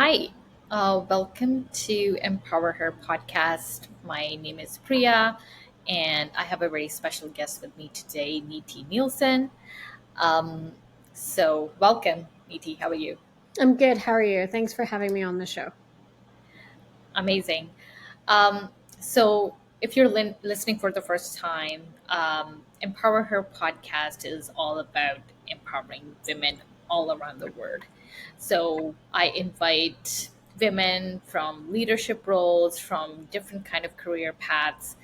Hi, welcome to Empower Her podcast. My name is Priya, and I have a very special guest with me today, Niti Nielsen. Um, welcome, Niti. How are you? I'm good. How are you? Thanks for having me on the show. Amazing. Um, if you're listening for the first time, Empower Her podcast is all about empowering women all around the world. So I invite women from leadership roles, from different kind of career paths,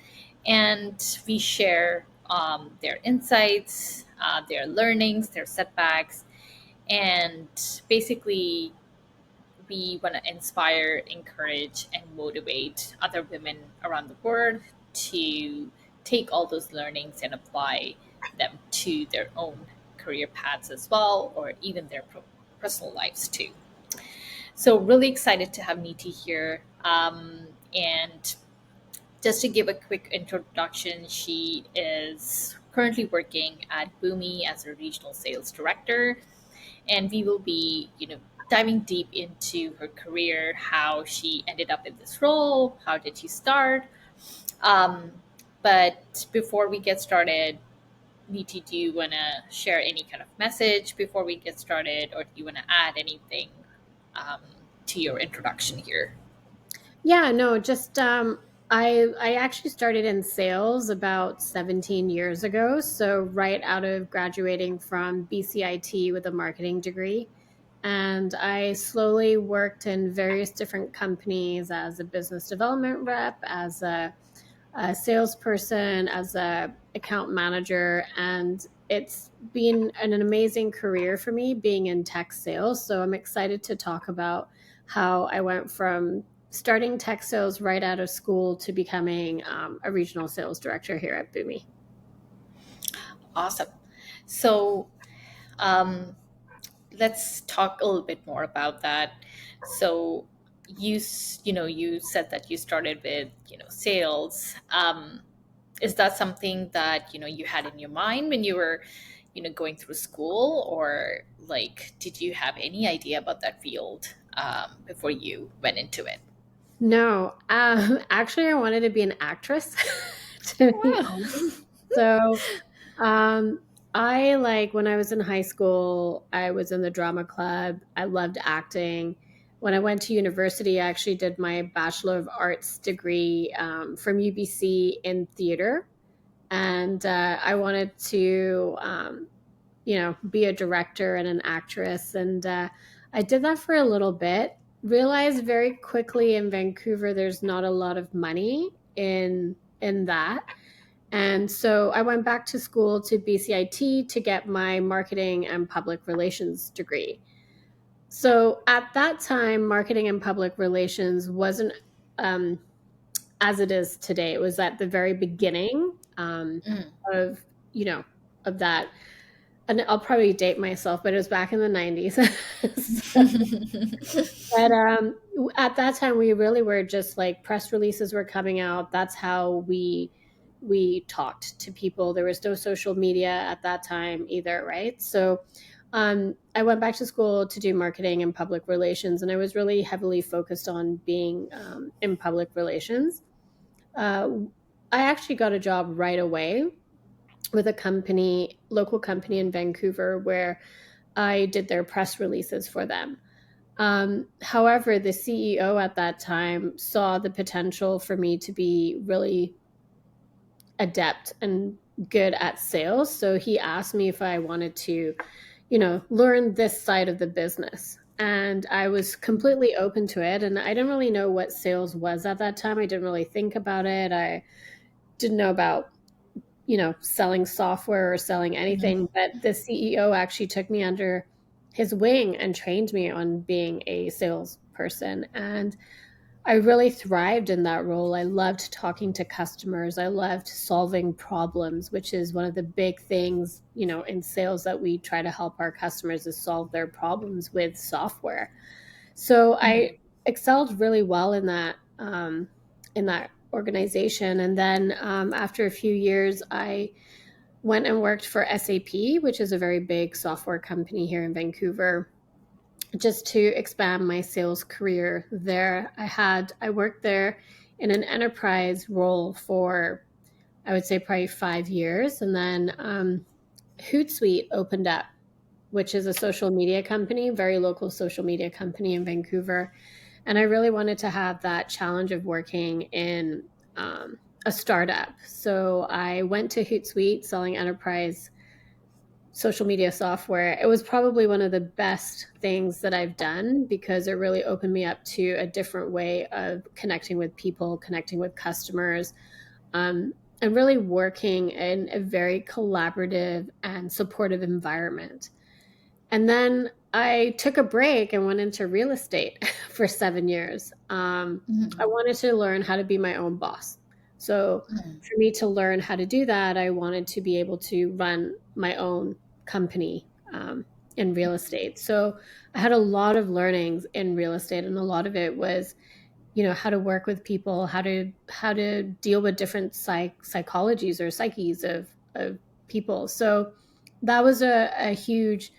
and we share their insights, their learnings, their setbacks, and basically we want to inspire, encourage, and motivate other women around the world to take all those learnings and apply them to their own career paths as well, or even their personal lives too. So, really excited to have Niti here. And just to give a quick introduction, she is currently working at Boomi as a regional sales director, and we will be diving deep into her career, how she ended up in this role, how did she start. Um, but before we get started, Niti, do you want to share any kind of message before we get started, or do you want to add anything um, to your introduction here? Yeah, no, just I actually started in sales about 17 years ago, so right out of graduating from BCIT with a marketing degree. And I slowly worked in various different companies as a business development rep, as a salesperson, as a account manager, and it's been an amazing career for me being in tech sales. So I'm excited to talk about how I went from starting tech sales right out of school to becoming a regional sales director here at Boomi. Awesome. So um, let's talk a little bit more about that. So you said that you started with sales. Is that something that you had in your mind when you were going through school, or like did you have any idea about that field before you went into it? No, actually, I wanted to be an actress, to be Wow. honest. So Um, I like when I was in high school, I was in the drama club. I loved acting. When I went to university, I actually did my Bachelor of Arts degree from UBC in theater. And I wanted to, be a director and an actress. And I did that for a little bit. Realized very quickly in Vancouver, there's not a lot of money in that. And so I went back to school to BCIT to get my marketing and public relations degree. So at that time, marketing and public relations wasn't um, as it is today. It was at the very beginning Mm. of, you know, of that. And I'll probably date myself, but it was back in the 90s. But at that time, we really were just like press releases were coming out. That's how we talked to people. There was no social media at that time either, right? So I went back to school to do marketing and public relations, and I was really heavily focused on being in public relations. Uh, I actually got a job right away with a company, local company in Vancouver, where I did their press releases for them. However, the CEO at that time saw the potential for me to be really adept and good at sales. So he asked me if I wanted to, learn this side of the business. And I was completely open to it. And I didn't really know what sales was at that time. I didn't really think about it. I didn't know about, selling software or selling anything. But the CEO actually took me under his wing and trained me on being a salesperson. And I really thrived in that role. I loved talking to customers. I loved solving problems, which is one of the big things, in sales that we try to help our customers is solve their problems with software. So I Mhm. excelled really well in that organization. And then after a few years, I went and worked for SAP, which is a very big software company here in Vancouver. just to expand my sales career there. I worked there in an enterprise role for, I would say, probably 5 years, and then Hootsuite opened up, which is a social media company, very local social media company in Vancouver. And I really wanted to have that challenge of working in a startup. So I went to Hootsuite selling enterprise social media software. It was probably one of the best things that I've done because it really opened me up to a different way of connecting with people, connecting with customers, and really working in a very collaborative and supportive environment. And then I took a break and went into real estate for 7 years. I Mhm. wanted to learn how to be my own boss. So, Mhm. for me to learn how to do that, I wanted to be able to run my own company in real estate. So, I had a lot of learnings in real estate, and a lot of it was, how to work with people, how to deal with different psychologies or psyches of people. So, that was a huge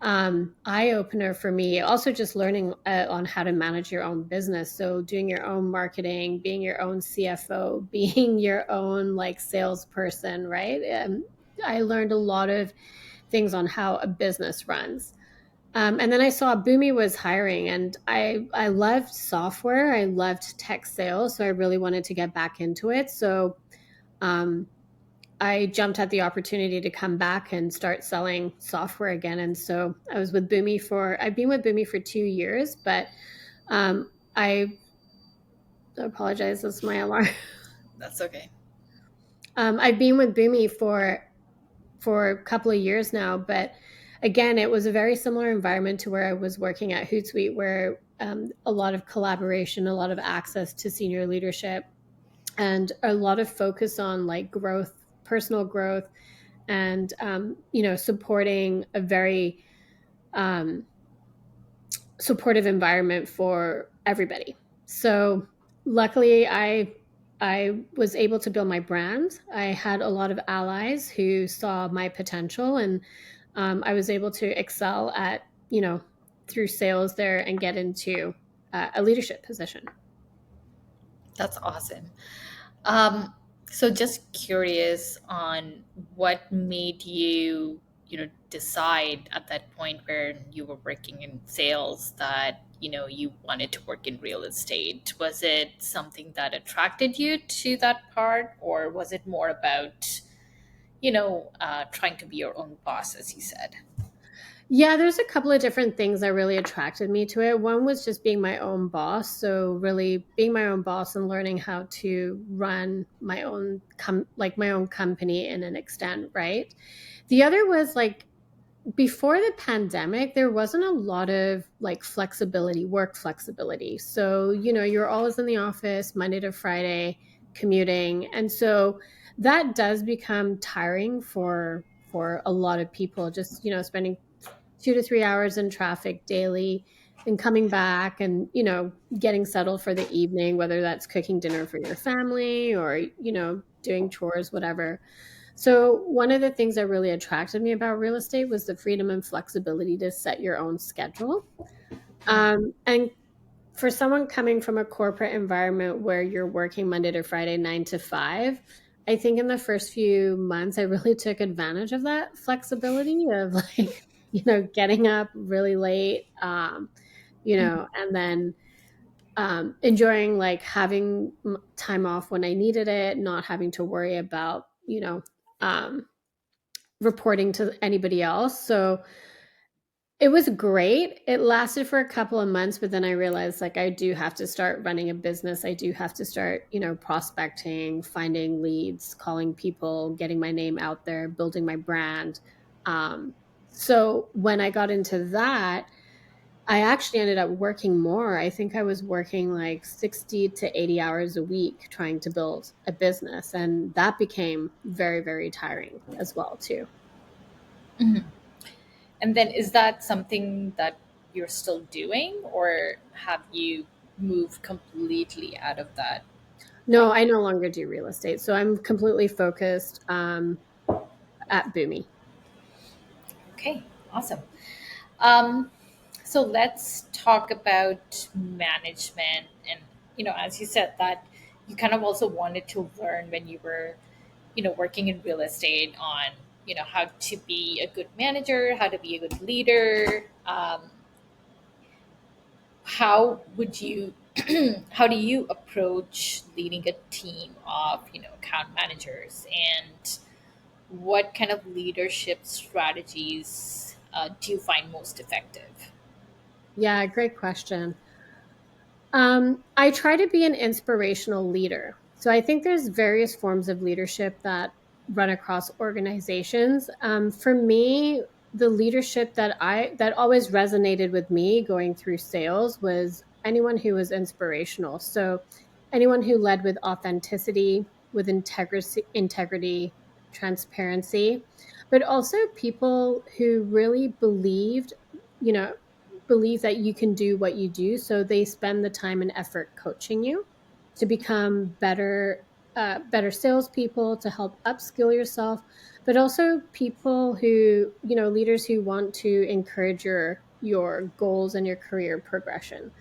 eye opener for me. Also, just learning on how to manage your own business. So, doing your own marketing, being your own CFO, being your own like salesperson, right? I learned a lot of things on how a business runs. And then I saw Boomi was hiring, and I loved software. I loved tech sales, so I really wanted to get back into it. So um, I jumped at the opportunity to come back and start selling software again. And so I've been with Boomi for 2 years, but I apologize, that's my alarm. That's okay. I've been with Boomi for a couple of years now, but again, it was a very similar environment to where I was working at Hootsuite, where a lot of collaboration, a lot of access to senior leadership, and a lot of focus on like growth, personal growth, and supporting a very um, supportive environment for everybody. So luckily, I was able to build my brand. I had a lot of allies who saw my potential, and I was able to excel at through sales there and get into a leadership position. That's awesome. Um, so just curious on what made you, decide at that point where you were working in sales that, you wanted to work in real estate. Was it something that attracted you to that part, or was it more about, trying to be your own boss, as you said? Yeah, there's a couple of different things that really attracted me to it. One was just being my own boss. So really being my own boss and learning how to run my own my own company in an extent, right? The other was like before the pandemic, there wasn't a lot of like flexibility, work flexibility. So, you're always in the office Monday to Friday commuting. And so that does become tiring for a lot of people, just, spending 2 to 3 hours in traffic daily and coming back and, getting settled for the evening, whether that's cooking dinner for your family or, doing chores, whatever. So, one of the things that really attracted me about real estate was the freedom and flexibility to set your own schedule. And for someone coming from a corporate environment where you're working Monday to Friday, 9 to 5, I think in the first few months, I really took advantage of that flexibility of like, getting up really late, and then enjoying like having time off when I needed it, not having to worry about, um, reporting to anybody else. So it was great. It lasted for a couple of months, but then I realized like I do have to start running a business. I do have to start, prospecting, finding leads, calling people, getting my name out there, building my brand. So when I got into that, I actually ended up working more. I think I was working like 60 to 80 hours a week trying to build a business. And that became very, very tiring as well, too. Mhm. And then is that something that you're still doing, or have you moved completely out of that? No, I no longer do real estate. So I'm completely focused at Boomi. Okay, awesome. Um, So let's talk about management. And, as you said, that you kind of also wanted to learn when you were, working in real estate on, how to be a good manager, how to be a good leader. How would you, how do you approach leading a team of, account managers? And what kind of leadership strategies do you find most effective? Yeah, great question. I try to be an inspirational leader. So I think there's various forms of leadership that run across organizations. For me, the leadership that always resonated with me going through sales was anyone who was inspirational. So anyone who led with authenticity, with integrity, transparency, but also people who really you know, believe that you can do what you do. So they spend the time and effort coaching you to become better salespeople, to help upskill yourself, but also people who, leaders who want to encourage your goals and your career progression.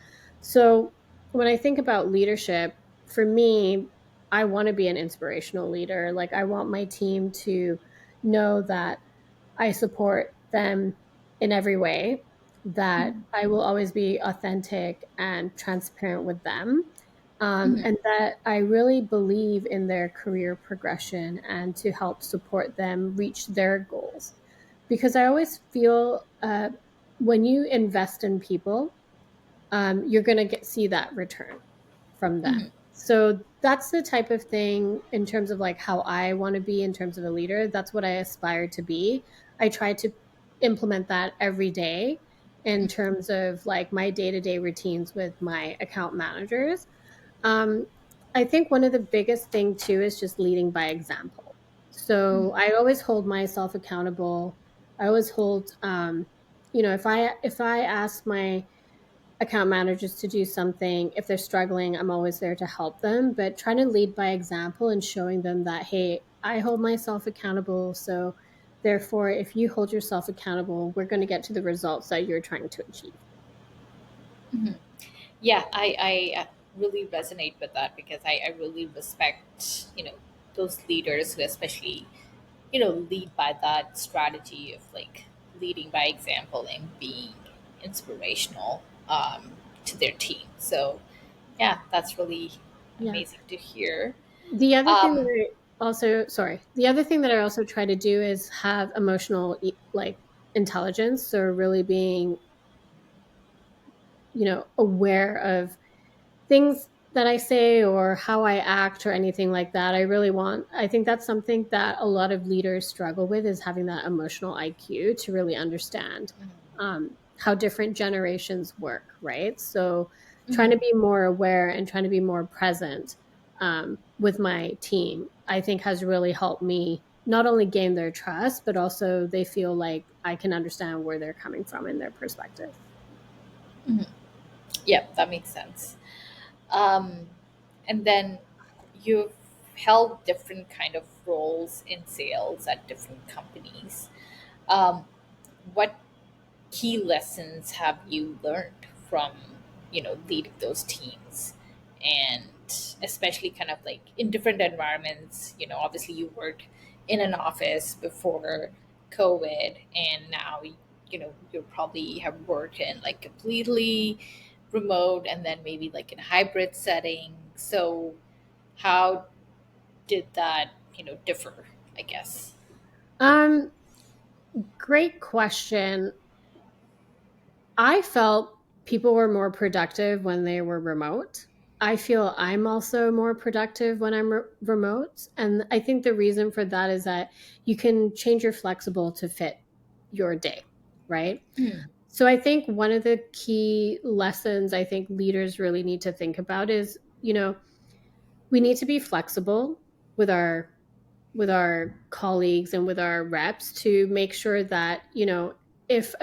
So when I think about leadership, for me, I want to be an inspirational leader. Like I want my team to know that I support them in every way, that I will always be authentic and transparent with them, Mhm, and that I really believe in their career progression and to help support them reach their goals. Because I always feel when you invest in people, you're going to see that return from them. mhm, So that's the type of thing in terms of like how I want to be in terms of a leader. That's what I aspire to be. I try to implement that every day in terms of like my day to day routines with my account managers. Um, I think one of the biggest thing too is just leading by example. So mhm, I always hold myself accountable. I always hold, if I ask my account managers to do something. If they're struggling, I'm always there to help them, but trying to lead by example and showing them that, hey, I hold myself accountable. So therefore, if you hold yourself accountable, we're going to get to the results that you're trying to achieve. mhm. Yeah, I really resonate with that because I really respect, those leaders who especially, lead by that strategy of like leading by example and being inspirational to their team. So, yeah, that's really Yeah. amazing to hear. The other thing Um, that the other thing that I also try to do is have emotional, like intelligence. So really being, aware of things that I say or how I act or anything like that. I think that's something that a lot of leaders struggle with is having that emotional IQ to really understand how different generations work, right? So trying to mhm, be more aware and trying to be more present with my team, I think has really helped me not only gain their trust, but also they feel like I can understand where they're coming from in their perspective. mhm. Yeah, that makes sense. Um, and then you've held different kind of roles in sales at different companies. Um, what key lessons have you learned from, leading those teams? And especially kind of like in different environments, obviously you worked in an office before COVID, and now, you probably have worked in like completely remote and then maybe like in a hybrid setting. So how did that, differ, I guess? Um, Great question. I felt people were more productive when they were remote. I feel I'm also more productive when I'm remote. And I think the reason for that is that you can change your flexible to fit your day, right? Mm, So I think one of the key lessons I think leaders really need to think about is, we need to be flexible with our colleagues and with our reps to make sure that if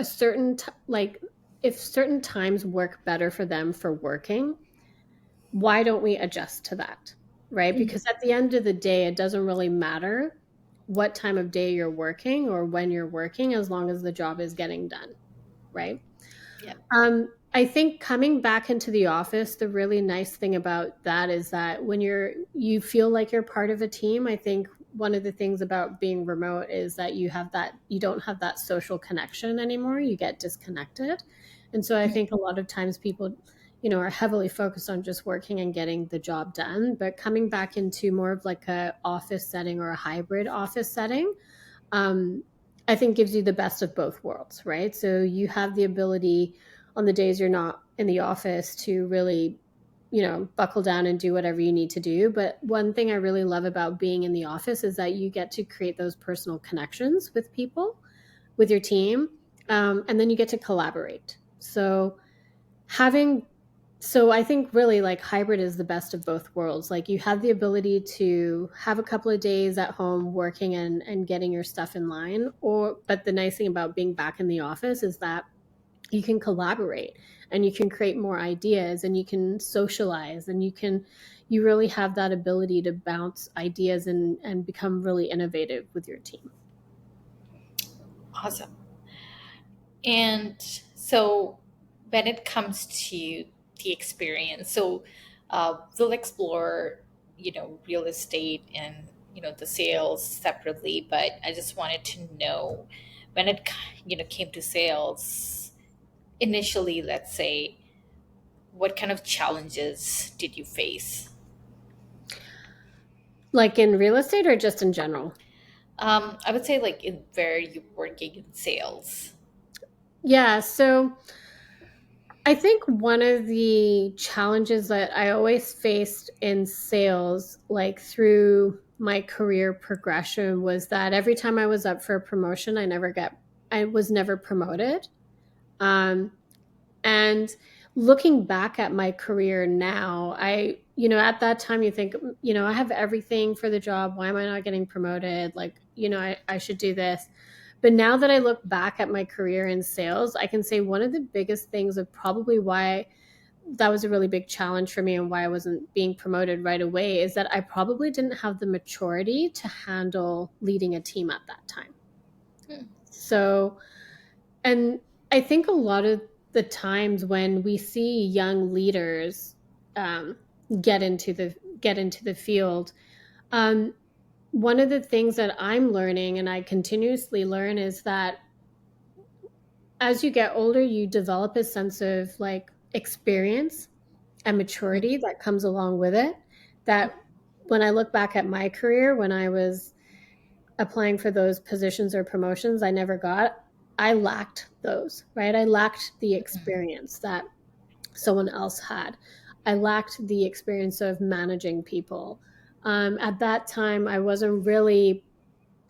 if certain times work better for them for working, why don't we adjust to that, right? mhm. Because at the end of the day it doesn't really matter what time of day you're working or when you're working as long as the job is getting done, right? Yeah. I think coming back into the office, the really nice thing about that is that when you feel like you're part of a team, I think one of the things about being remote is that you don't have that social connection anymore. You get disconnected. And so I Mm. think a lot of times people, are heavily focused on just working and getting the job done, but coming back into more of like a office setting or a hybrid office setting, um, I think gives you the best of both worlds, right? So you have the ability on the days you're not in the office to really, buckle down and do whatever you need to do. But one thing I really love about being in the office is that you get to create those personal connections with people, with your team, and then you get to collaborate. Having so I think really like hybrid is the best of both worlds. Like you have the ability to have a couple of days at home working and getting your stuff in line, or but the nice thing about being back in the office is that you can collaborate and you can create more ideas and you can socialize and you really have that ability to bounce ideas and become really innovative with your team. Awesome. And so when it comes to the experience, so we'll explore, real estate and, the sales separately, but I just wanted to know when it, came to sales initially, let's say, what kind of challenges did you face? Like in real estate or just in general? I would say like in where you're working in sales. Yeah, so I think one of the challenges that I always faced in sales, like through my career progression, was that every time I was up for a promotion, I was never promoted. Um, and looking back at my career now, at that time, you think, I have everything for the job. Why am I not getting promoted? Like, I should do this. But now that I look back at my career in sales, I can say one of the biggest things of probably why that was a really big challenge for me and why I wasn't being promoted right away is that I probably didn't have the maturity to handle leading a team at that time. Hmm. So, and I think a lot of the times when we see young leaders um, get into the field, um, one of the things that I'm learning and I continuously learn is that as you get older, you develop a sense of like experience and maturity that comes along with it. That when I look back at my career, when I was applying for those positions or promotions I never got, I lacked those, right? I lacked the experience that someone else had. I lacked the experience of managing people. At that time, I wasn't really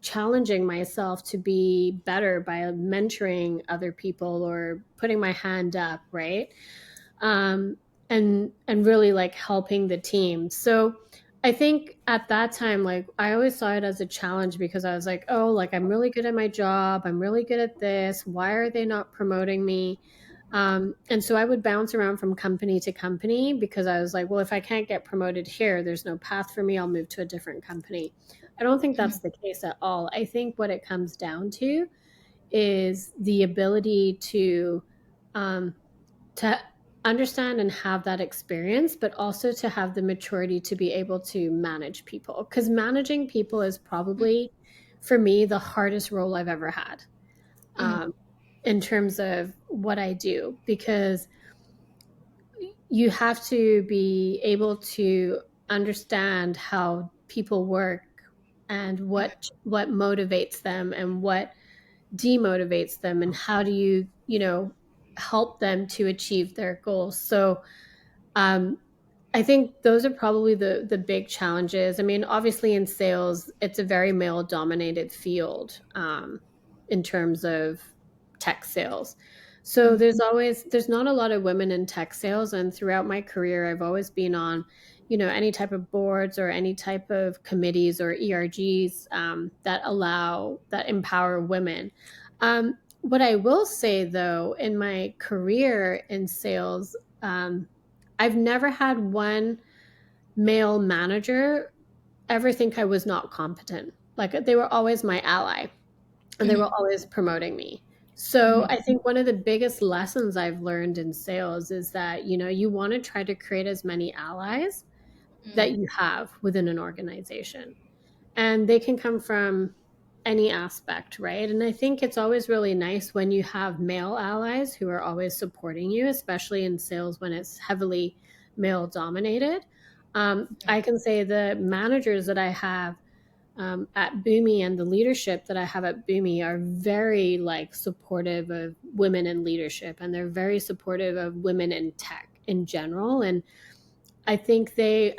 challenging myself to be better by mentoring other people or putting my hand up, right? um, and really like helping the team. So I think at that time, like I always saw it as a challenge because I was like, oh, like I'm really good at my job. I'm really good at this. Why are they not promoting me? And so I would bounce around from company to company because I was like, well, if I can't get promoted here, there's no path for me. I'll move to a different company. I don't think that's the case at all. I think what it comes down to is the ability um, to understand and have that experience, but also to have the maturity to be able to manage people. Because managing people is probably, for me, the hardest role I've ever had Mhm. um, in terms of what I do, because you have to be able to understand how people work and what motivates them and what demotivates them and how do you help them to achieve their goals. So um, I think those are probably the big challenges. I mean, obviously in sales, it's a very male dominated field in terms of tech sales. So Mhm. there's not a lot of women in tech sales, and throughout my career, I've always been on, any type of boards or any type of committees or ERGs that empower women. What I will say though, in my career in sales, I've never had one male manager ever think I was not competent. Like they were always my ally and they were Mhm. always promoting me. So Mm-hmm. I think one of the biggest lessons I've learned in sales is that, you want to try to create as many allies that Mm-hmm. you have within an organization. And they can come from any aspect, right? And I think it's always really nice when you have male allies who are always supporting you, especially in sales when it's heavily male dominated. I can say the managers that I have at Boomi and the leadership that I have at Boomi are very like supportive of women in leadership, and they're very supportive of women in tech in general. And they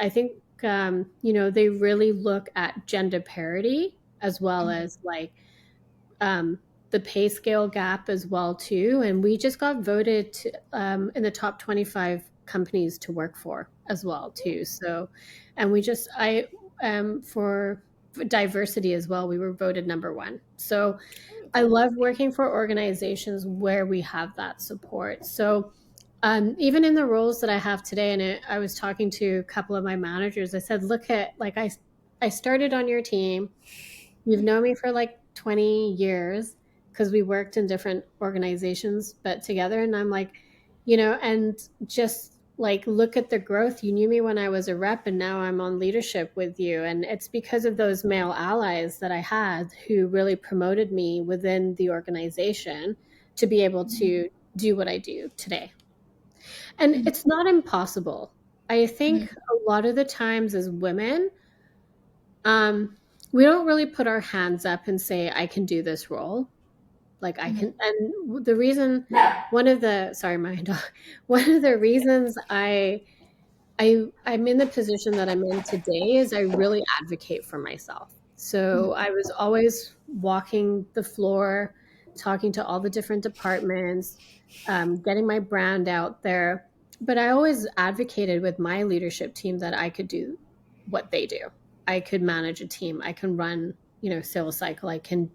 really look at gender parity as well Mm-hmm. as like um, the pay scale gap as well too. And we just got voted in the top 25 companies to work for as well too. So, and we just I for diversity as well, we were voted number one. So I That's love amazing. working for organizations where we have that support. So even in the roles that I have today, and I was talking to a couple of my managers, I said, look at like I started on your team. You've known me for like 20 years because we worked in different organizations, but together. And I'm like, and just like look at the growth. You knew me when I was a rep, and now I'm on leadership with you. And it's because of those male allies that I had who really promoted me within the organization to be able to do what I do today. And Mm-hmm. it's not impossible. I think Mm-hmm. a lot of the times as women, um, we don't really put our hands up and say, I can do this role. Like I Mm-hmm. can, and the reason, sorry, my dog, one of the reasons I'm in the position that I'm in today is I really advocate for myself. So I was always walking the floor, talking to all the different departments, getting my brand out there. But I always advocated with my leadership team that I could do what they do. I could manage a team. I can run, sales cycle. I can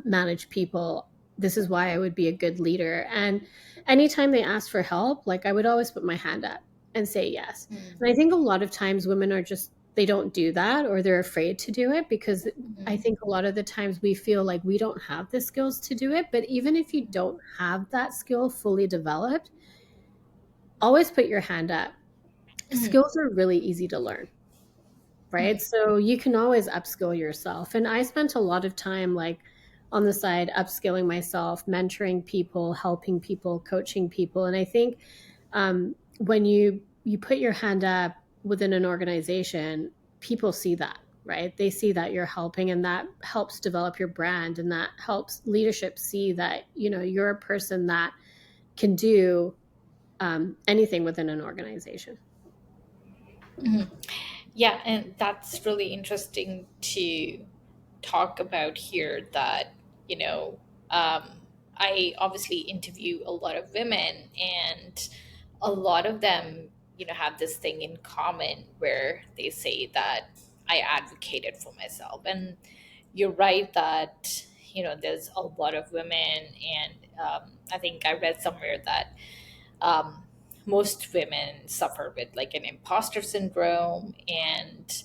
manage people. This is why I would be a good leader. And anytime they asked for help, like I would always put my hand up and say yes. And I think a lot of times women are just, they don't do that, or they're afraid to do it because I Mm-hmm. think a lot of the times we feel like we don't have the skills to do it. But even if you don't have that skill fully developed, always put your hand up. Mm-hmm. Skills are really easy to learn, right? So you can always upskill yourself. And I spent a lot of time like on the side upskilling myself, mentoring people, helping people, coaching people. And I think when you put your hand up within an organization, people see that, right? They see that you're helping, and that helps develop your brand, and that helps leadership see that you're a person that can do anything within an organization. Mm-hmm. Yeah, and that's really interesting to talk about here that, you know, I obviously interview a lot of women, and a lot of them, have this thing in common where they say that I advocated for myself. And you're right that, there's a lot of women, and I think I read somewhere that um, most women suffer with like an imposter syndrome, and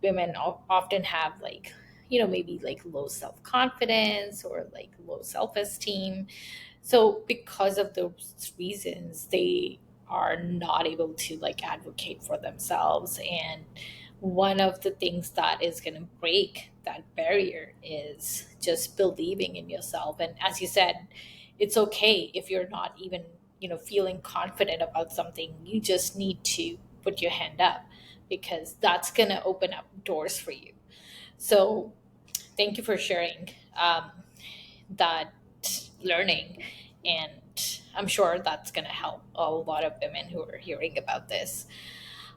women often have like maybe like low self-confidence or like low self-esteem. So because of those reasons, they are not able to like advocate for themselves. And one of the things that is going to break that barrier is just believing in yourself. And as you said, it's okay if you're not even, feeling confident about something. You just need to put your hand up, because that's going to open up doors for you. So thank you for sharing that learning. And I'm sure that's going to help a lot of women who are hearing about this.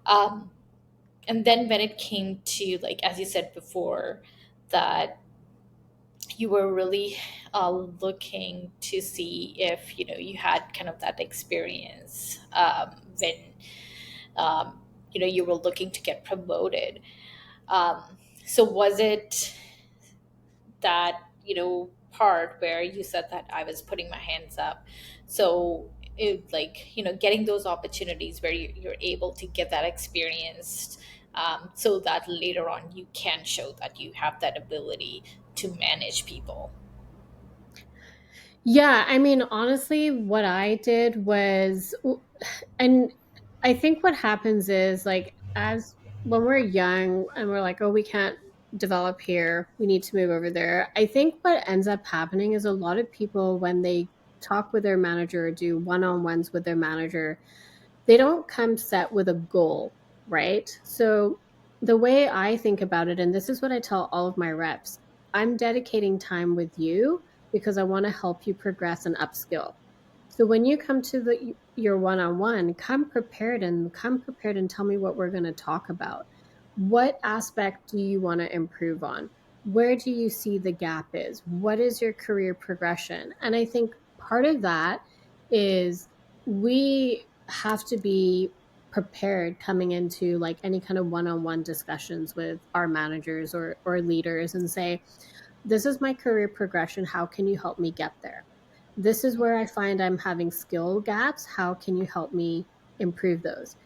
Um, and then when it came to, like, as you said before, that you were really looking to see if, you had kind of that experience when, you were looking to get promoted. So was it that part where you said that I was putting my hands up? So like getting those opportunities where you're able to get that experience, so that later on you can show that you have that ability to manage people. Yeah, I mean, honestly, what I did was, and I think what happens is like, as when we're young and we're like, oh, we can't develop here, we need to move over there. I think what ends up happening is a lot of people, when they talk with their manager or do one on ones with their manager, they don't come set with a goal, right? So the way I think about it, and this is what I tell all of my reps, I'm dedicating time with you because I want to help you progress and upskill. So when you come to your one-on-one, come prepared and tell me what we're going to talk about. What aspect do you want to improve on? Where do you see the gap is? What is your career progression? And I think part of that is we have to be prepared coming into like any kind of one-on-one discussions with our managers or leaders and say, this is my career progression, how can you help me get there? This is where I find I'm having skill gaps, how can you help me improve those?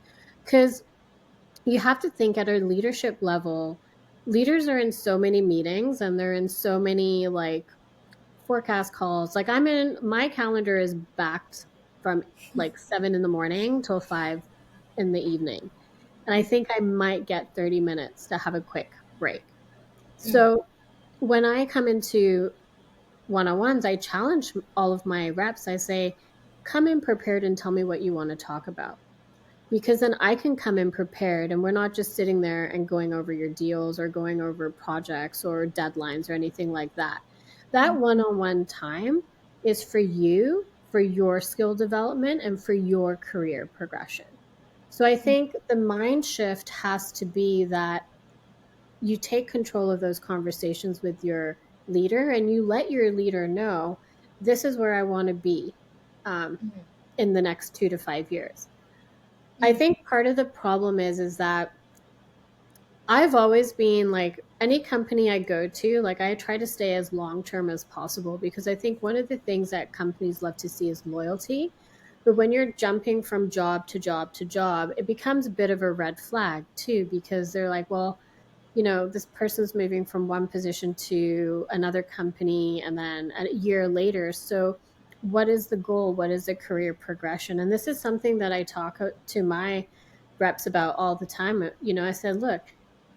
Because you have to think at a leadership level, leaders are in so many meetings and they're in so many like forecast calls. Like I'm in my calendar is backed from like 7 in the morning till 5 in the evening. And I think I might get 30 minutes to have a quick break. Mm-hmm. So when I come into one-on-ones, I challenge all of my reps. I say, come in prepared and tell me what you want to talk about, because then I can come in prepared and we're not just sitting there and going over your deals or going over projects or deadlines or anything like that. That one on one time is for you, for your skill development, and for your career progression. So I think the mind shift has to be that you take control of those conversations with your leader and you let your leader know this is where I want to be um, Mm-hmm. in the next 2 to 5 years. I Mm-hmm. think part of the problem is that I've always been like any company I go to, like I try to stay as long term as possible because I think one of the things that companies love to see is loyalty. But when you're jumping from job to job to job, it becomes a bit of a red flag too, because they're like, well, this person's moving from one position to another company and then a year later. So, what is the goal? What is the career progression? And this is something that I talk to my reps about all the time. I said, look,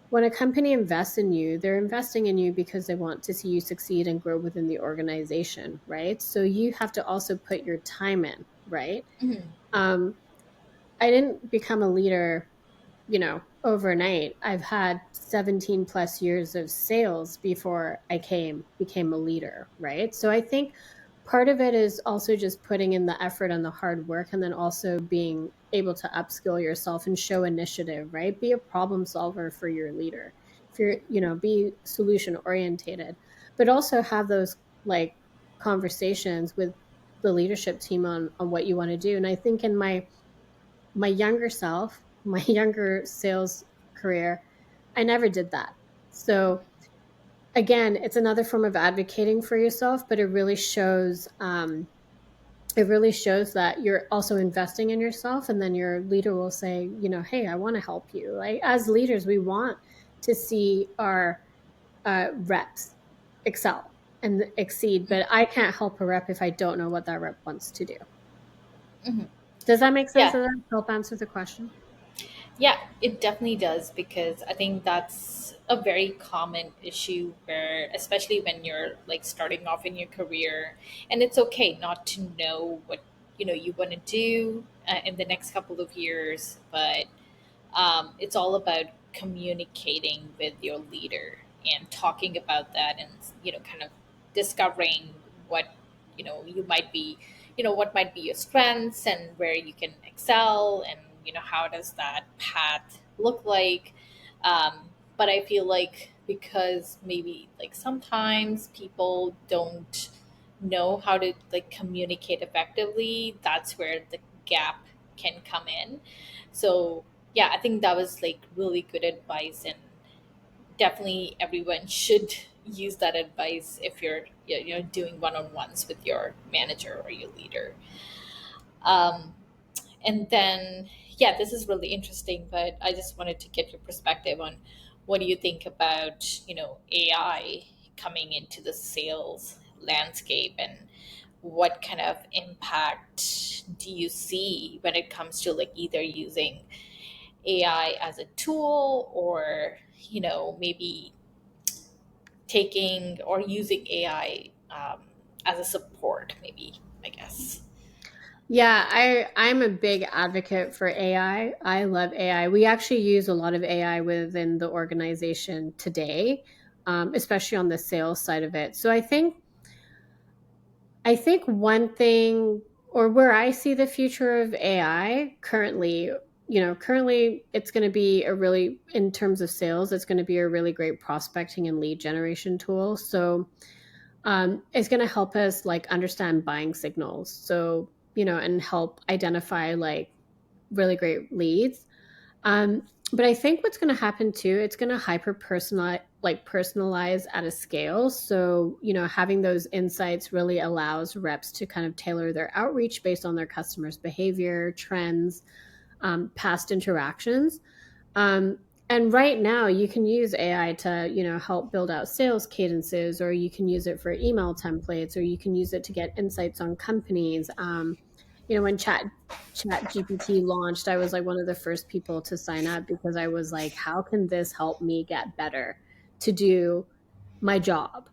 when a company invests in you, they're investing in you because they want to see you succeed and grow within the organization, right? So, you have to also put your time in, right? Mm-hmm. Um, I didn't become a leader overnight. I've had 17 plus years of sales before I became a leader, right? So I think part of it is also just putting in the effort and the hard work and then also being able to upskill yourself and show initiative, right? Be a problem solver for your leader. If be solution orientated, but also have those like conversations with the leadership team on what you want to do. And I think in my younger self, my younger sales career, I never did that. So again, it's another form of advocating for yourself, but it really shows that you're also investing in yourself, and then your leader will say, hey, I want to help you. Like as leaders, we want to see our reps excel and exceed, but I can't help a rep if I don't know what that rep wants to do. Mm-hmm. Does that make sense? Yeah. Does that help answer the question? Yeah, it definitely does because I think that's a very common issue where, especially when you're like starting off in your career, and it's okay not to know what you want to do in the next couple of years, but it's all about communicating with your leader and talking about that, and kind of discovering what you might be, what might be your strengths and where you can excel, and how does that path look like. But I feel like because maybe like sometimes people don't know how to like communicate effectively, that's where the gap can come in. So yeah, I think that was like really good advice, and definitely everyone should use that advice if you're doing one-on-ones with your manager or your leader. um, and then yeah, this is really interesting, but I just wanted to get your perspective on what do you think about AI coming into the sales landscape, and what kind of impact do you see when it comes to like either using AI as a tool, or maybe taking or using AI as a support, maybe, I guess. Yeah, I'm a big advocate for AI. I love AI. We actually use a lot of AI within the organization today, especially on the sales side of it. So I think one thing, or where I see the future of AI currently, currently it's going to be a really, in terms of sales, it's going to be a really great prospecting and lead generation tool. So it's going to help us like understand buying signals. So, and help identify like really great leads. But I think what's going to happen too, it's going to hyper personalize, like personalize at a scale. So, having those insights really allows reps to kind of tailor their outreach based on their customers' behavior, trends, past interactions. Um, and right now, you can use AI to, help build out sales cadences, or you can use it for email templates, or you can use it to get insights on companies. When Chat GPT launched, I was like one of the first people to sign up because I was like, how can this help me get better to do my job?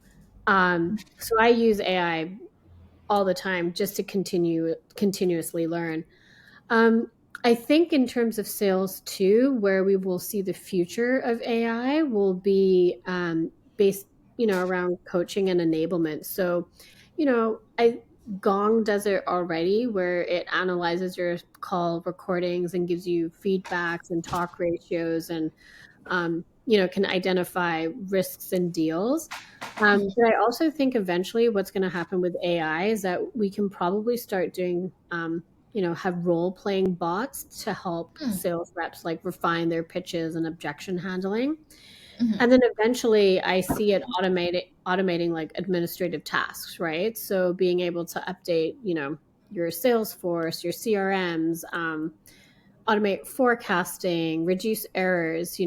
So I use AI all the time just to continuously learn. Um, I think in terms of sales too, where we will see the future of AI will be based, around coaching and enablement. So, I Gong does it already, where it analyzes your call recordings and gives you feedbacks and talk ratios, and can identify risks and deals. But I also think eventually what's going to happen with AI is that we can probably start doing, have role playing bots to help Mm, sales reps like refine their pitches and objection handling. mhm, And then eventually I see it automating like administrative tasks, right? So being able to update, your Salesforce, your CRMs, automate forecasting, reduce errors,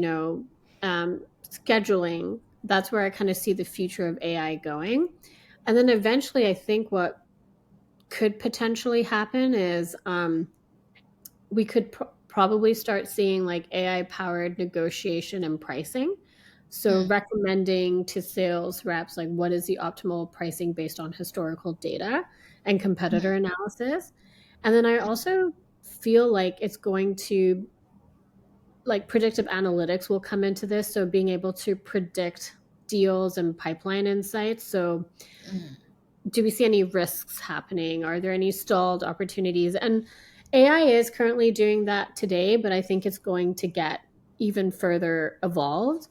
scheduling. That's where I kind of see the future of AI going. And then eventually, I think what could potentially happen is we could probably start seeing like AI powered negotiation and pricing. So, mm, recommending to sales reps like what is the optimal pricing based on historical data and competitor mhm, analysis. And then I also feel like it's going to, like, predictive analytics will come into this. So being able to predict deals and pipeline insights. So mm, do we see any risks happening? Are there any stalled opportunities? And AI is currently doing that today, but I think it's going to get even further evolved.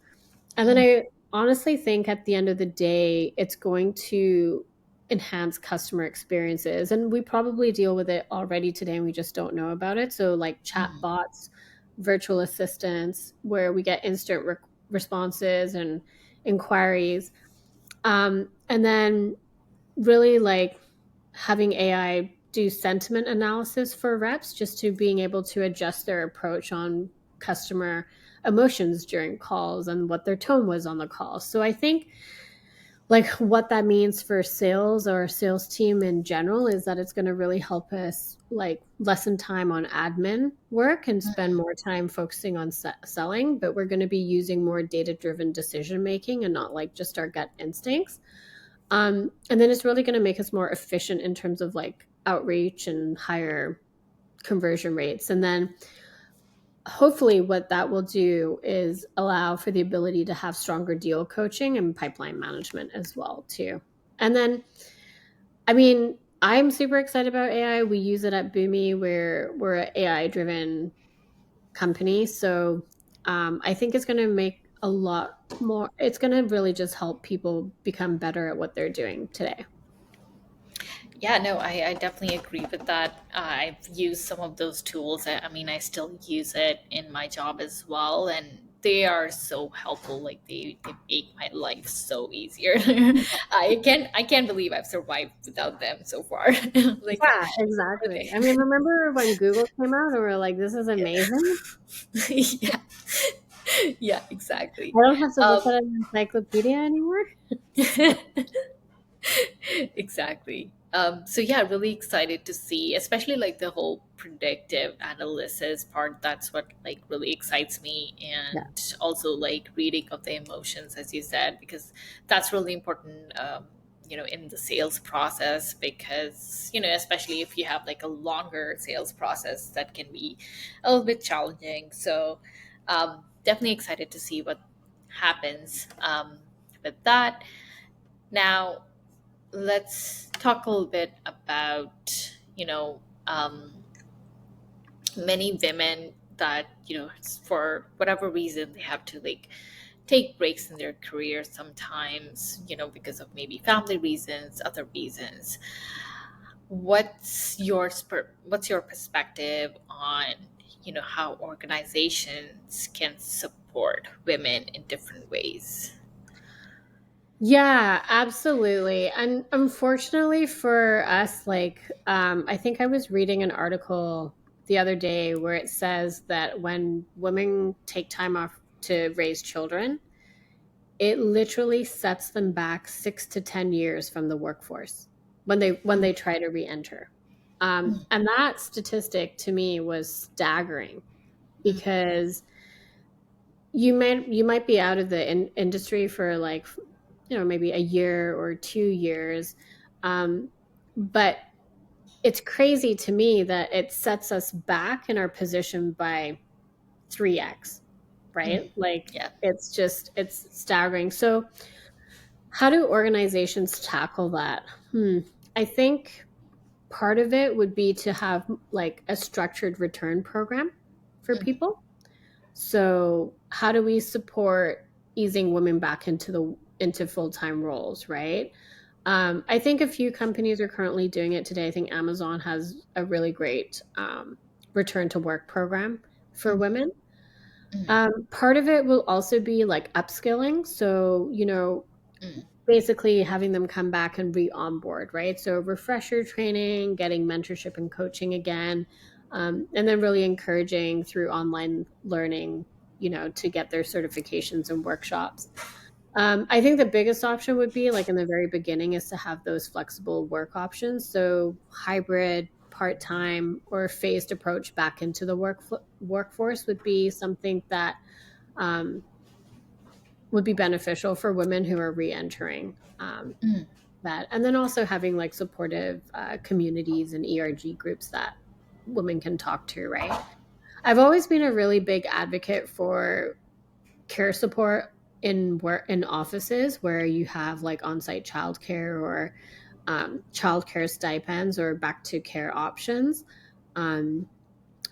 And then mm, I honestly think at the end of the day, it's going to enhance customer experiences. And we probably deal with it already today and we just don't know about it. So, like chat mm, bots, virtual assistants, where we get instant responses and inquiries. And then really like having AI do sentiment analysis for reps, just to being able to adjust their approach on customer emotions during calls and what their tone was on the call. So I think like what that means for sales or sales team in general is that it's going to really help us like lessen time on admin work and spend mm, more time focusing on selling, but we're going to be using more data driven decision making and not like just our gut instincts. And then it's really going to make us more efficient in terms of like outreach and higher conversion rates. And then hopefully, what that will do is allow for the ability to have stronger deal coaching and pipeline management as well, too. And then, I mean, I'm super excited about AI. We use it at Boomi, where we're an AI driven company. So I think it's going to make a lot more, it's going to really just help people become better at what they're doing today. yeah, no, I definitely agree with that. I've used some of those tools. I mean, I still use it in my job as well, and they are so helpful. Like they make my life so easier. I can't believe I've survived without them so far. Like, Yeah, exactly. I mean, remember when Google came out and we are like, this is amazing? yeah, yeah, exactly. I don't have to look Um, at an encyclopedia anymore. exactly. So yeah, really excited to see, especially like the whole predictive analysis part. That's what like really excites me, Yeah. and also like reading of the emotions, as you said, because that's really important. In the sales process, because especially if you have like a longer sales process, that can be a little bit challenging. So definitely excited to see what happens with that. Now let's talk a little bit about many women that for whatever reason they have to like take breaks in their career sometimes, because of maybe family reasons, other reasons. What's your perspective on how organizations can support women in different ways? Yeah, absolutely. And unfortunately for us, like, I think I was reading an article the other day where it says that when women take time off to raise children, it literally sets them back 6 to 10 years from the workforce when they try to re-enter. And that statistic to me was staggering because you might be out of the industry for like maybe a year or 2 years, but it's crazy to me that it sets us back in our position by 3x, right? Like Yeah. it's staggering. So how do organizations tackle that? I think part of it would be to have like a structured return program for Mhm. people. So how do we support easing women back into full-time roles, right? I think a few companies are currently doing it today. I think Amazon has a really great return to work program for women. Mhm. Part of it will also be like upskilling. So, Mhm. basically having them come back and re-onboard, right? So refresher training, getting mentorship and coaching again, and then really encouraging through online learning, to get their certifications and workshops. I think the biggest option would be like in the very beginning is to have those flexible work options. So hybrid, part-time, or phased approach back into the workforce would be something that um, would be beneficial for women who are re-entering Mhm. that. And then also having like supportive communities and ERG groups that women can talk to, right? I've always been a really big advocate for care support in offices where you have like on-site childcare or childcare stipends or back to care options. Um,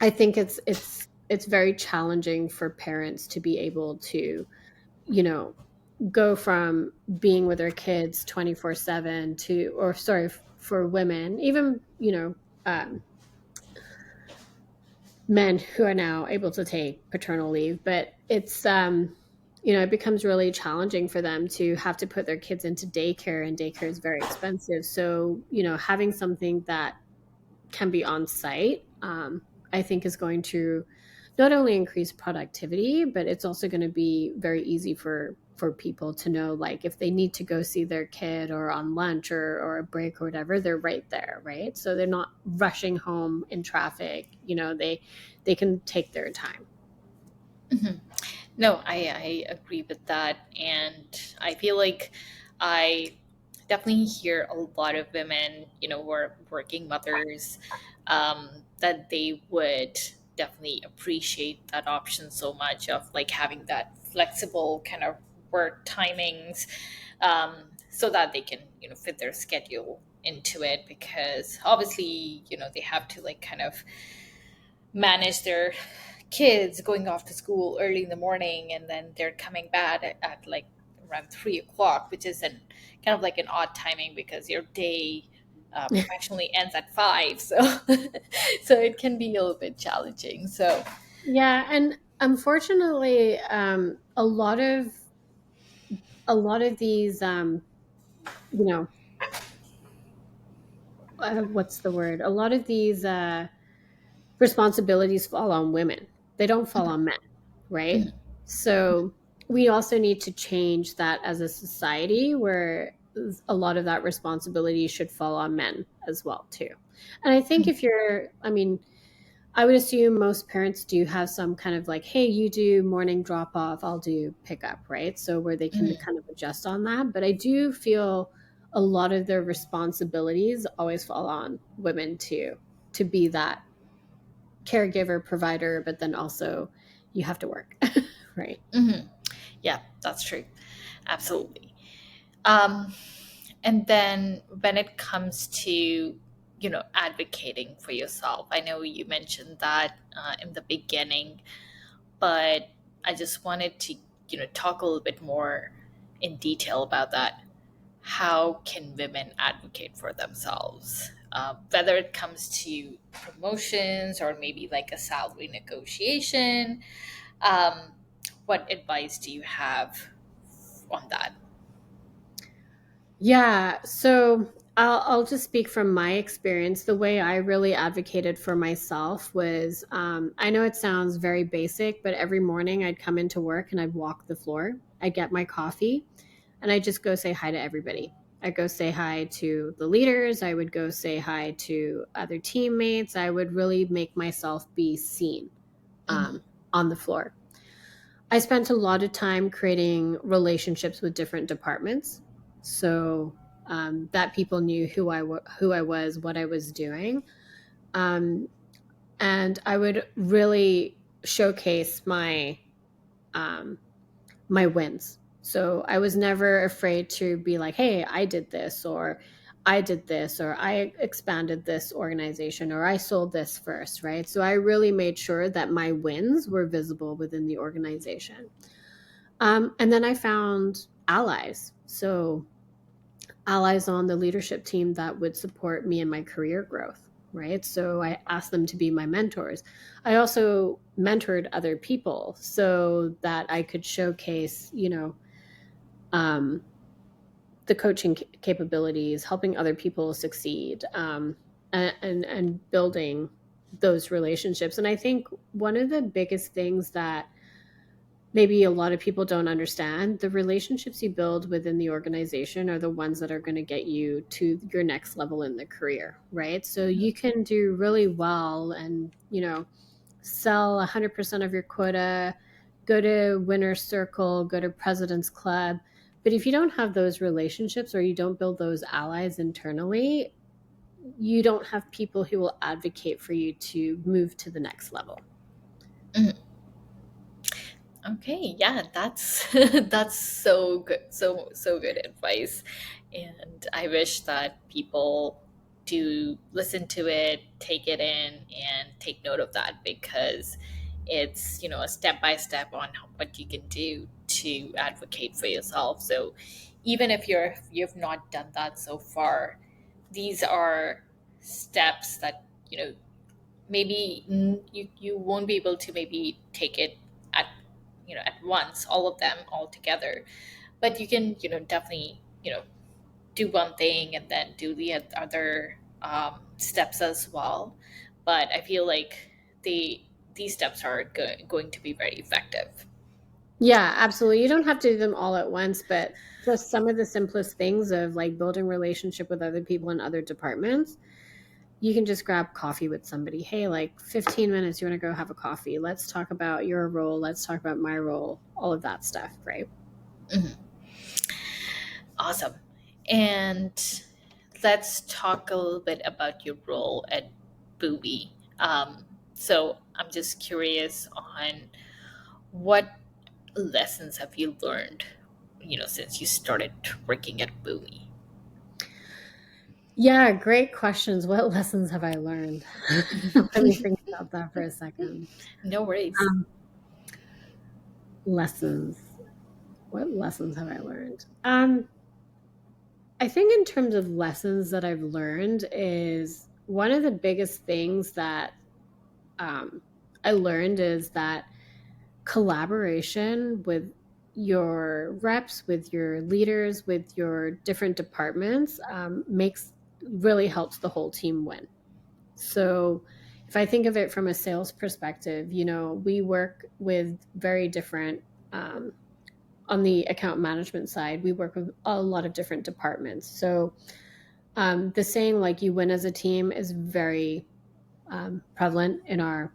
I think it's very challenging for parents to be able to, you know, go from being with their kids 24/7 to, or sorry, for women, even, men who are now able to take paternal leave, but it becomes really challenging for them to have to put their kids into daycare, and daycare is very expensive. So, having something that can be on site, I think is going to not only increase productivity, but it's also going to be very easy for people to know, like if they need to go see their kid or on lunch or a break or whatever, they're right there, right? So they're not rushing home in traffic. They can take their time. Mhm. No, I agree with that. And I feel like I definitely hear a lot of women, who are working mothers, that they would definitely appreciate that option so much of like having that flexible kind of work timings, so that they can, fit their schedule into it, because obviously, they have to like kind of manage their kids going off to school early in the morning, and then they're coming back at like around 3 o'clock, which is kind of like an odd timing because your day professionally ends at 5. So so it can be a little bit challenging. So Yeah, and unfortunately, a lot of these, you know, what's the word? A lot of these responsibilities fall on women. They don't fall on men, right? mhm, So we also need to change that as a society where a lot of that responsibility should fall on men as well too. And I think if you're, I mean, I would assume most parents do have some kind of like, hey, you do morning drop off, I'll do pickup, right? So where they can Mhm. kind of adjust on that. But I do feel a lot of their responsibilities always fall on women too, to be that caregiver, provider, but then also you have to work, right? Mhm. Yeah, that's true. Absolutely. Um, and then when it comes to, advocating for yourself, I know you mentioned that in the beginning, but I just wanted to, talk a little bit more in detail about that. How can women advocate for themselves? Whether it comes to promotions or maybe like a salary negotiation, um, what advice do you have on that? Yeah, so I'll just speak from my experience. The way I really advocated for myself was I know it sounds very basic, but every morning I'd come into work and I'd walk the floor. I'd get my coffee and I'd just go say hi to everybody. I'd go say hi to the leaders. I would go say hi to other teammates. I would really make myself be seen Mhm. on the floor. I spent a lot of time creating relationships with different departments, so that people knew who I was, what I was doing, um, and I would really showcase um, my wins. So I was never afraid to be like, "Hey, I did this," or "I did this," or "I expanded this organization," or "I sold this first," right? So I really made sure that my wins were visible within the organization. And then I found allies. So, allies on the leadership team that would support me in my career growth, right? So, I asked them to be my mentors. I also mentored other people so that I could showcase, um, the coaching capabilities, helping other people succeed, and building those relationships. And I think one of the biggest things that maybe a lot of people don't understand, the relationships you build within the organization are the ones that are going to get you to your next level in the career, right? So you can do really well and, sell 100% of your quota, go to winner's circle, go to president's club. But if you don't have those relationships or you don't build those allies internally, you don't have people who will advocate for you to move to the next level. Mhm. Okay, yeah, that's that's so good, so good advice, and I wish that people do listen to it, take it in, and take note of that because it's a step by step on what you can do to advocate for yourself. So even if you've not done that so far, these are steps that maybe you won't be able to maybe take it at at once, all of them all together, but you can definitely do one thing and then do the other steps as well. But I feel like these steps are going to be very effective. Yeah, absolutely. You don't have to do them all at once, but just some of the simplest things of like building relationship with other people in other departments. You can just grab coffee with somebody. Hey, like 15 minutes, you want to go have a coffee? Let's talk about your role. Let's talk about my role. All of that stuff, right? Mhm. Awesome. And let's talk a little bit about your role at Bowie. So I'm just curious on what lessons have you learned, since you started working at Bowie? Yeah, great questions. What lessons have I learned? Let me think about that for a second. No worries. Um, lessons. What lessons have I learned? I think in terms of lessons that I've learned is one of the biggest things that um, I learned is that collaboration with your reps, with your leaders, with your different departments makes really helps the whole team win. So if I think of it from a sales perspective, we work with very different um, on the account management side, we work with a lot of different departments. So the saying like "you win as a team" is very prevalent in our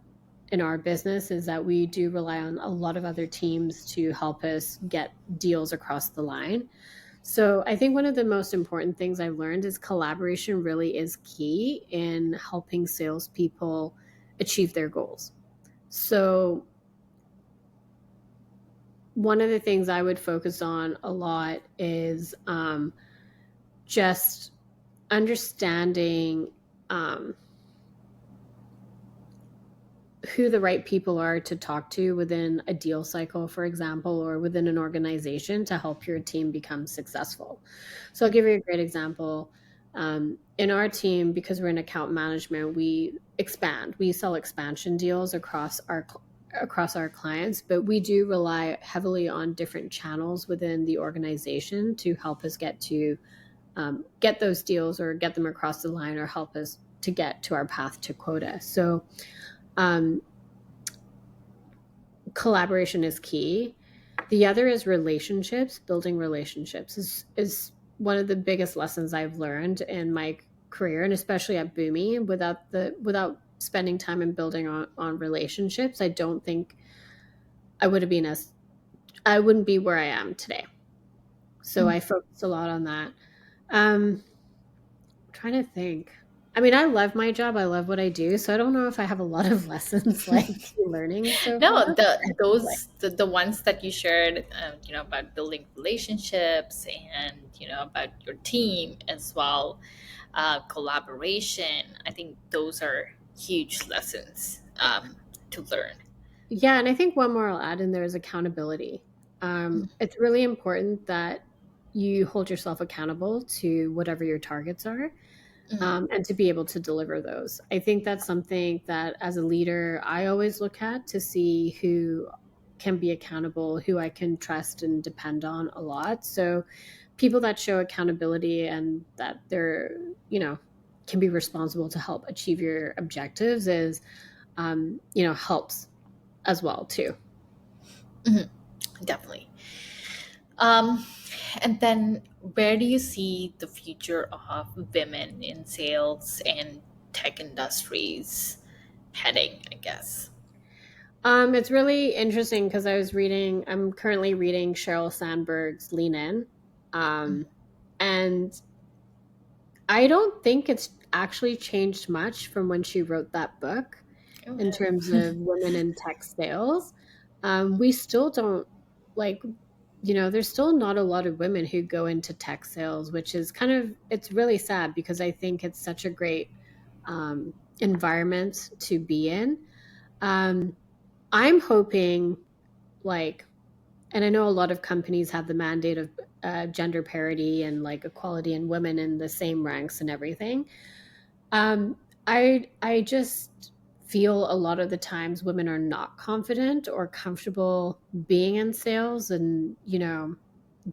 business. Is that we do rely on a lot of other teams to help us get deals across the line. So I think one of the most important things I've learned is collaboration really is key in helping salespeople achieve their goals. So one of the things I would focus on a lot is just understanding um, who the right people are to talk to within a deal cycle, for example, or within an organization to help your team become successful. So I'll give you a great example. In our team, because we're in account management, we expand. We sell expansion deals across our clients, but we do rely heavily on different channels within the organization to help us get those deals or get them across the line or help us to get to our path to quota. So um, collaboration is key. The other is relationships. Building relationships is one of the biggest lessons I've learned in my career, and especially at Boomi. Without spending time and building on relationships, I don't think I would have been as I wouldn't be where I am today. So Mhm. I focus a lot on that. Trying to think. I mean, I love my job. I love what I do. So I don't know if I have a lot of lessons like learning so far. No, the ones that you shared, about building relationships and about your team as well, collaboration. I think those are huge lessons to learn. Yeah, and I think one more I'll add in there is accountability. It's really important that you hold yourself accountable to whatever your targets are, Mhm. and to be able to deliver those. I think that's something that as a leader, I always look at to see who can be accountable, who I can trust and depend on a lot. So people that show accountability and that they're, you know, can be responsible to help achieve your objectives is, helps as well too. Mhm. Definitely. Um, and then, where do you see the future of women in sales and tech industries heading, I guess? It's really interesting because I'm currently reading Sheryl Sandberg's Lean In. Um, and I don't think it's actually changed much from when she wrote that book Oh, in no. terms of women in tech sales. We still don't like, there's still not a lot of women who go into tech sales, which is it's really sad because I think it's such a great environment to be in. Um, I'm hoping like, and I know a lot of companies have the mandate of gender parity and like equality and women in the same ranks and everything. I just feel a lot of the times women are not confident or comfortable being in sales, and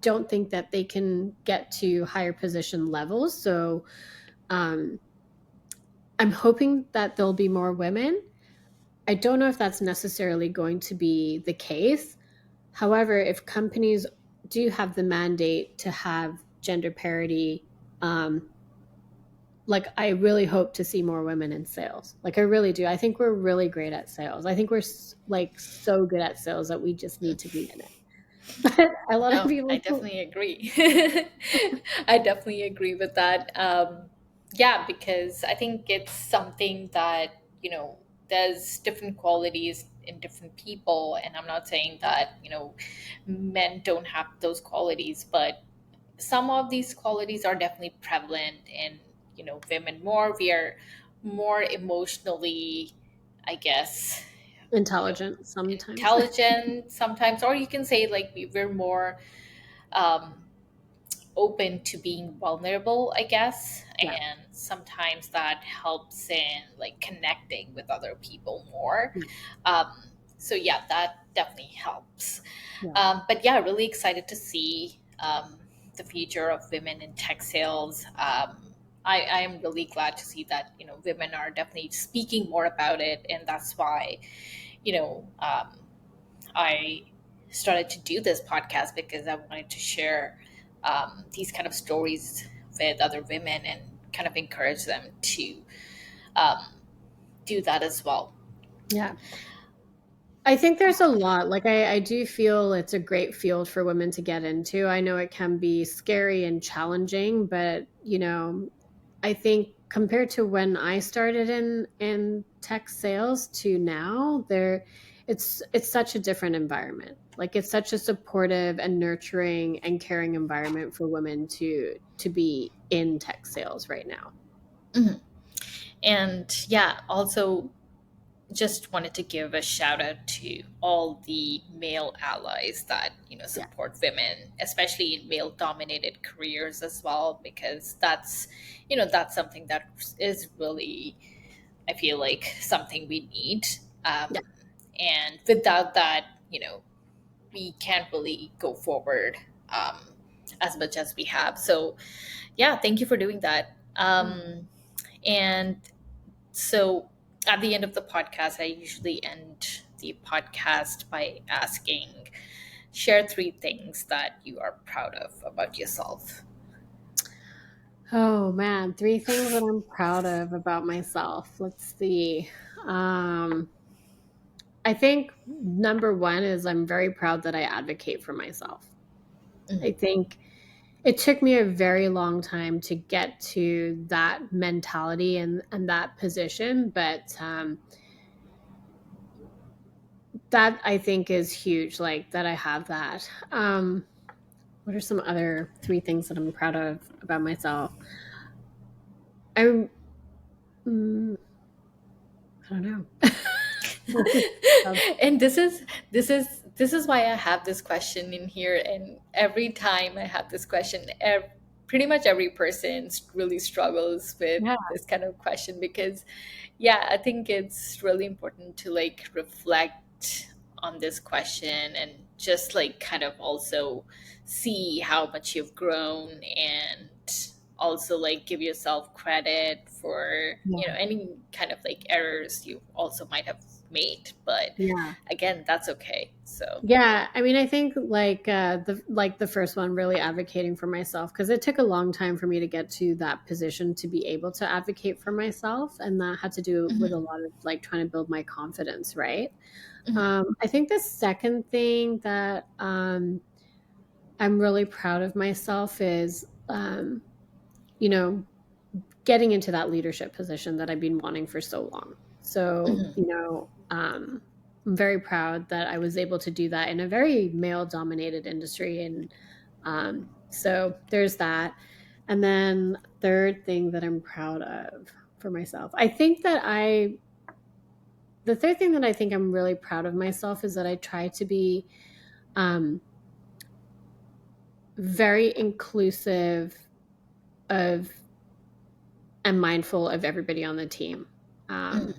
don't think that they can get to higher position levels. So um, I'm hoping that there'll be more women. I don't know if that's necessarily going to be the case. However, if companies do have the mandate to have gender parity, um, like I really hope to see more women in sales. Like I really do. I think we're really great at sales. I think we're like so good at sales that we just need to be in it. But a lot of No, I people, definitely agree. I definitely agree with that. Yeah, because I think it's something that, there's different qualities in different people. And I'm not saying that, men don't have those qualities, but some of these qualities are definitely prevalent in, women more. We are more emotionally, I guess, you know, intelligent sometimes. intelligent sometimes, or you can say like we're more um, open to being vulnerable, I guess. Yeah. And sometimes that helps in like connecting with other people more. Yeah. Um, so yeah, that definitely helps. Yeah. But yeah, really excited to see the future of women in tech sales. I am really glad to see that women are definitely speaking more about it, and that's why you know um, I started to do this podcast because I wanted to share these kind of stories with other women and kind of encourage them to um, do that as well. Yeah. I think there's a lot. Like, I do feel it's a great field for women to get into. I know it can be scary and challenging, but I think compared to when I started in tech sales to now, it's such a different environment. Like, it's such a supportive and nurturing and caring environment for women to be in tech sales right now. Mhm. And yeah, also just wanted to give a shout out to all the male allies that Yeah. support women, especially in male dominated careers as well, because that's something that is really, I feel like, something we need. Yeah. And without that, we can't really go forward um, as much as we have. So yeah, thank you for doing that. And so at the end of the podcast, I usually end the podcast by asking, share three things that you are proud of about yourself. Oh man, three things that I'm proud of about myself. Let's see. Um, I think number one is I'm very proud that I advocate for myself. I Mhm, think it took me a very long time to get to that mentality and that position, but that I think is huge. Like that I have that. What are some other three things that I'm proud of about myself? I'm mm, I don't know. and this is why I have this question in here, and every time I have this question, pretty much every person really struggles with Yeah, this kind of question, because yeah, I think it's really important to like reflect on this question and just like kind of also see how much you've grown, and also like give yourself credit for yeah, any kind of like errors you also might have made, but yeah. again, that's okay. So Yeah, I mean, I think the first one, really advocating for myself, because it took a long time for me to get to that position to be able to advocate for myself, and that had to do with a mhm, lot of like trying to build my confidence, right? mhm, I think the second thing that I'm really proud of myself is you know getting into that leadership position that I've been wanting for so long. So, mhm, I'm very proud that I was able to do that in a very male dominated industry. And so there's that. And then, third thing that I'm proud of for myself, the third thing that I think I'm really proud of myself is that I try to be um, very inclusive of and mindful of everybody on the team. Um, mhm,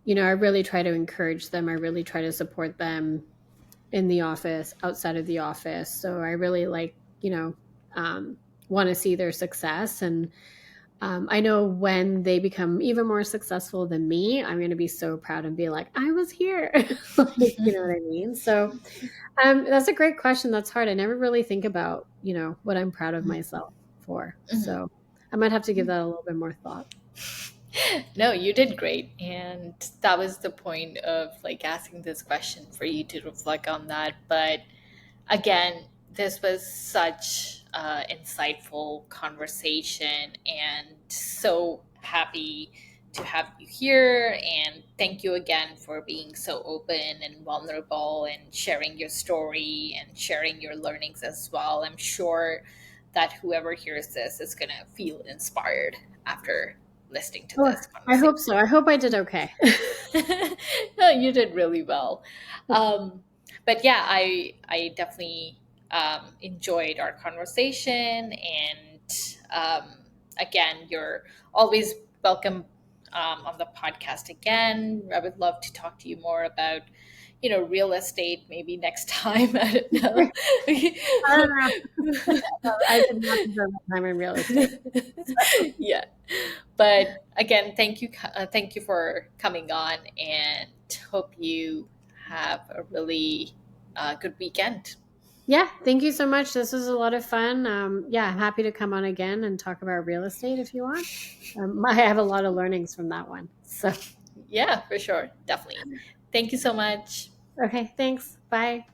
I really try to encourage them. I really try to support them in the office, outside of the office. So I really um, want to see their success. And I know when they become even more successful than me, I'm going to be so proud and be like, I was here. Like, you know what I mean? So that's a great question. That's hard. I never really think about, what I'm proud of myself for. mhm. So I might have to give that a little bit more thought. No, you did great. And that was the point of like asking this question, for you to reflect on that. But again, this was such insightful conversation, and so happy to have you here. And thank you again for being so open and vulnerable and sharing your story and sharing your learnings as well. I'm sure that whoever hears this is going to feel inspired after listening to Oh, this I conversation. hope so. I hope I did okay. No, you did really well. But yeah, I definitely enjoyed our conversation, and again, you're always welcome on the podcast again. I would love to talk to you more about real estate maybe next time. I don't know. I don't know. I did not deserve my time in real estate. Yeah, but again, thank you for coming on, and hope you have a really good weekend. Yeah, thank you so much. This was a lot of fun. Yeah, happy to come on again and talk about real estate if you want. I have a lot of learnings from that one. So, Yeah, for sure. Definitely. Thank you so much. okay, thanks. Bye.